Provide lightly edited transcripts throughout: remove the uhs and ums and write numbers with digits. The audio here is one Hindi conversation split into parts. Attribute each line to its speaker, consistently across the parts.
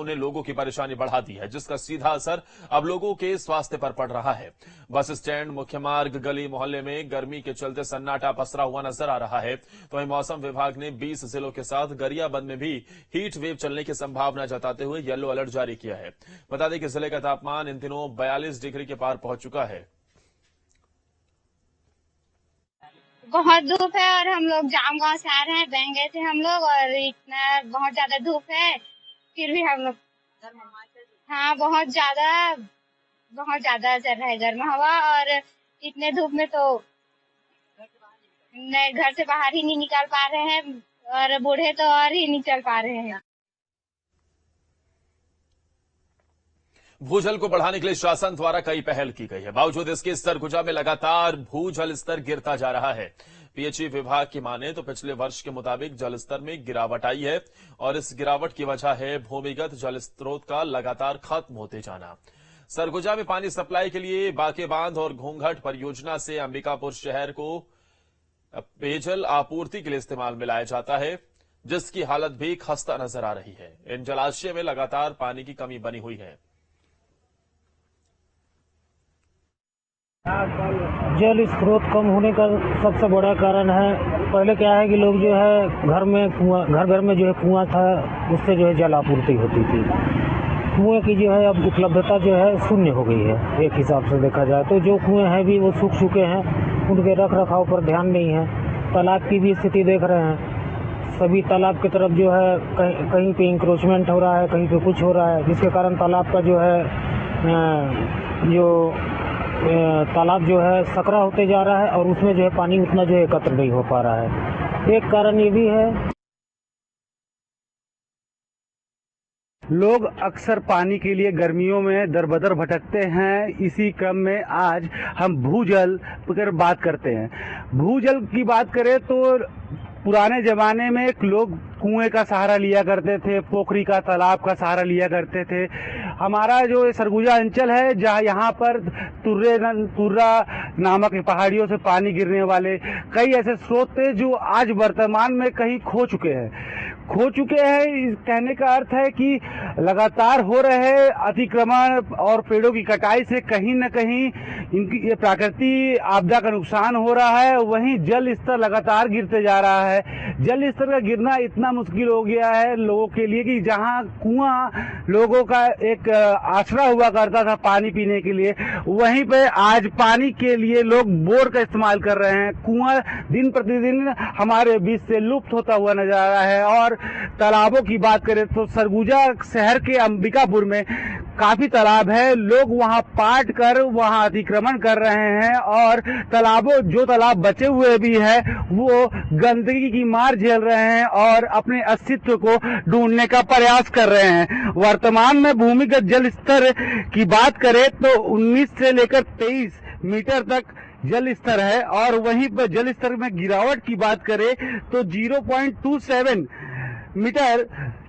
Speaker 1: ने लोगों की परेशानी बढ़ा दी है, जिसका सीधा असर अब लोगों के स्वास्थ्य पर पड़ रहा है। बस स्टैंड, मुख्य मार्ग, गली मोहल्ले में गर्मी के चलते सन्नाटा पसरा हुआ नजर आ रहा है। तो वहीं मौसम विभाग ने 20 जिलों के साथ गरियाबंद में भी हीट वेव चलने की संभावना जताते हुए येलो अलर्ट जारी किया है। बता दें कि जिले का तापमान इन दिनों 42 डिग्री के पार पहुंच चुका है।
Speaker 2: बहुत धूप है और हम लोग जामगांव से आ रहे हैं। बैंक गए थे हम लोग और इतना बहुत ज्यादा धूप है, फिर भी हम लोग हाँ बहुत ज्यादा चल रहा है गर्म हवा। और इतने धूप में तो नहीं, घर से बाहर ही नहीं निकल पा रहे हैं और बूढ़े तो और ही नहीं चल पा रहे हैं।
Speaker 1: भूजल को बढ़ाने के लिए शासन द्वारा कई पहल की गई है। बावजूद इसके सरगुजा में लगातार भूजल स्तर गिरता जा रहा है। पीएचई विभाग की माने तो पिछले वर्ष के मुताबिक जल स्तर में गिरावट आई है और इस गिरावट की वजह है भूमिगत जल स्रोत का लगातार खत्म होते जाना। सरगुजा में पानी सप्लाई के लिए बाके बांध और घूंघट परियोजना से अंबिकापुर शहर को पेयजल आपूर्ति के लिए इस्तेमाल में लाया जाता है, जिसकी हालत भी खस्ता नजर आ रही है। इन जलाशय में लगातार पानी की कमी बनी हुई है।
Speaker 3: जल स्रोत कम होने का सबसे बड़ा कारण है, पहले क्या है कि लोग जो है घर में जो है कुआं था, उससे जो है जल आपूर्ति होती थी। कुएं की जो है अब उपलब्धता जो है शून्य हो गई है। एक हिसाब से देखा जाए तो जो कुएं हैं भी वो सूख चुके हैं, उनके रख रखाव पर ध्यान नहीं है। तालाब की भी स्थिति देख रहे हैं, सभी तालाब की तरफ जो है कहीं पे इंक्रोचमेंट हो रहा है, कहीं पे कुछ हो रहा है, जिसके कारण तालाब का जो है तालाब जो है सकरा होते जा रहा है और उसमें जो है पानी उतना जो है एकत्र नहीं हो पा रहा है। एक कारण ये भी है, लोग अक्सर पानी के लिए गर्मियों में दरबदर भटकते हैं। इसी क्रम में आज हम भूजल पर बात करते हैं। भूजल की बात करें तो पुराने जमाने में लोग कुएं का सहारा लिया करते थे, पोखरी का, तालाब का सहारा लिया करते थे। हमारा जो सरगुजा अंचल है, जहाँ यहाँ पर तुर्रा नामक पहाड़ियों से पानी गिरने वाले कई ऐसे स्रोत थे जो आज वर्तमान में कहीं खो चुके हैं। कहने का अर्थ है कि लगातार हो रहे अतिक्रमण और पेड़ों की कटाई से कहीं न कहीं इनकी ये प्राकृतिक आपदा का नुकसान हो रहा है। वहीं जल स्तर लगातार गिरते जा रहा है। जल स्तर का गिरना इतना मुश्किल हो गया है लोगों के लिए कि जहां कुआं लोगों का एक आसरा हुआ करता था पानी पीने के लिए, वहीं पे आज पानी के लिए लोग बोर का इस्तेमाल कर रहे हैं। कुआं दिन प्रतिदिन हमारे बीच से लुप्त होता हुआ नजर आ रहा है। और तालाबों की बात करें तो सरगुजा शहर के अंबिकापुर में काफी तालाब है, लोग वहां पाट कर वहां अतिक्रमण कर रहे हैं और जो तालाब बचे हुए भी है वो गंदगी की मार झेल रहे हैं और अपने अस्तित्व को ढूंढने का प्रयास कर रहे हैं। वर्तमान में भूमिगत जल स्तर की बात करें तो 19 से लेकर 23 मीटर तक जल स्तर है और वहीं पर जल स्तर में गिरावट की बात करें तो 0.27 मीटर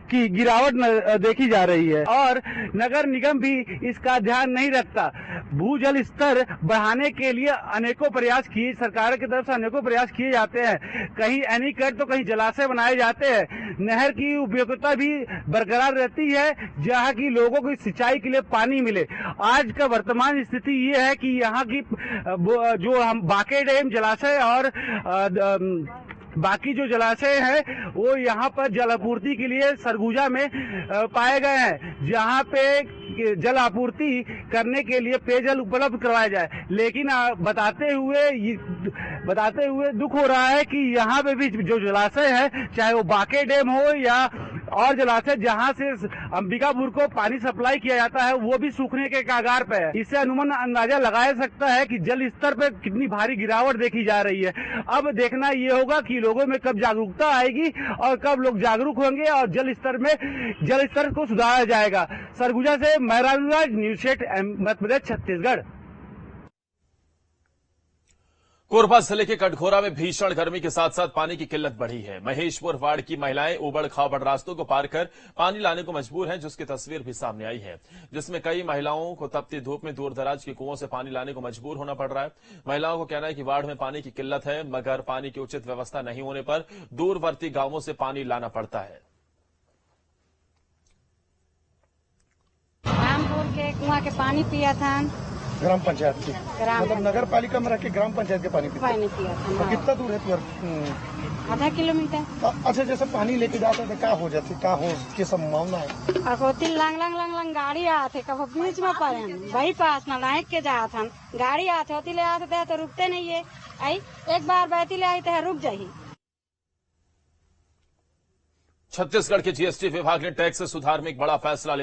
Speaker 3: की गिरावट देखी जा रही है और नगर निगम भी इसका ध्यान नहीं रखता। भूजल स्तर बढ़ाने के लिए सरकार की तरफ से अनेकों प्रयास किए जाते हैं। कहीं एनीकट तो कहीं जलाशय बनाए जाते हैं। नहर की उपयोगिता भी बरकरार रहती है जहां की लोगों को सिंचाई के लिए पानी मिले। आज का वर्तमान स्थिति ये है कि यहाँ की जो हम बाके डैम जलाशय और बाकी जो जलाशय है वो यहाँ पर जल आपूर्ति के लिए सरगुजा में पाए गए हैं, जहाँ पे जल आपूर्ति करने के लिए पेयजल उपलब्ध करवाया जाए। लेकिन बताते हुए दुख हो रहा है कि यहाँ पे भी जो जलाशय है, चाहे वो बाके डैम हो या और जलाशय जहाँ से अंबिकापुर को पानी सप्लाई किया जाता है, वो भी सूखने के कगार पे है। इससे अनुमान अंदाजा लगाया सकता है कि जल स्तर पे कितनी भारी गिरावट देखी जा रही है। अब देखना ये होगा कि लोगों में कब जागरूकता आएगी और कब लोग जागरूक होंगे और जल स्तर को सुधारा जाएगा। सरगुजा से मैं राजूराज, न्यूज़ 8 मध्य प्रदेश, छत्तीसगढ़।
Speaker 1: कोरबा जिले के कटघोरा में भीषण गर्मी के साथ साथ पानी की किल्लत बढ़ी है। महेशपुर वार्ड की महिलाएं उबड़ खाबड़ रास्तों को पार कर पानी लाने को मजबूर हैं, जिसकी तस्वीर भी सामने आई है, जिसमें कई महिलाओं को तपती धूप में दूर दराज के कुओं से पानी लाने को मजबूर होना पड़ रहा है। महिलाओं को कहना है कि वार्ड में पानी की किल्लत है, मगर पानी की उचित व्यवस्था नहीं होने पर दूरवर्ती गांवों से पानी लाना पड़ता है।
Speaker 4: के कुआं के पानी पिया था।
Speaker 5: ग्राम पंचायत की मतलब नगर पालिका में रह के ग्राम पंचायत के पानी
Speaker 4: पानी पिया था।
Speaker 5: तो कितना दूर है तुम्हारे?
Speaker 4: आधा किलोमीटर।
Speaker 5: अच्छा, जैसे पानी लेके जाते थे क्या हो जाती, क्या हो की संभावना है?
Speaker 4: अकोती लंग लंग लंग लंग गाड़ी आते कब बीच में पड़े वही पास ना लाइक के जात हम गाड़ी आते होती ले आते थे तो रुकते नहीं है। आई एक बार बैठी ले आई तो रुक जाही।
Speaker 1: छत्तीसगढ़ के जीएसटी विभाग ने टैक्स सुधार में एक बड़ा फैसला लिया।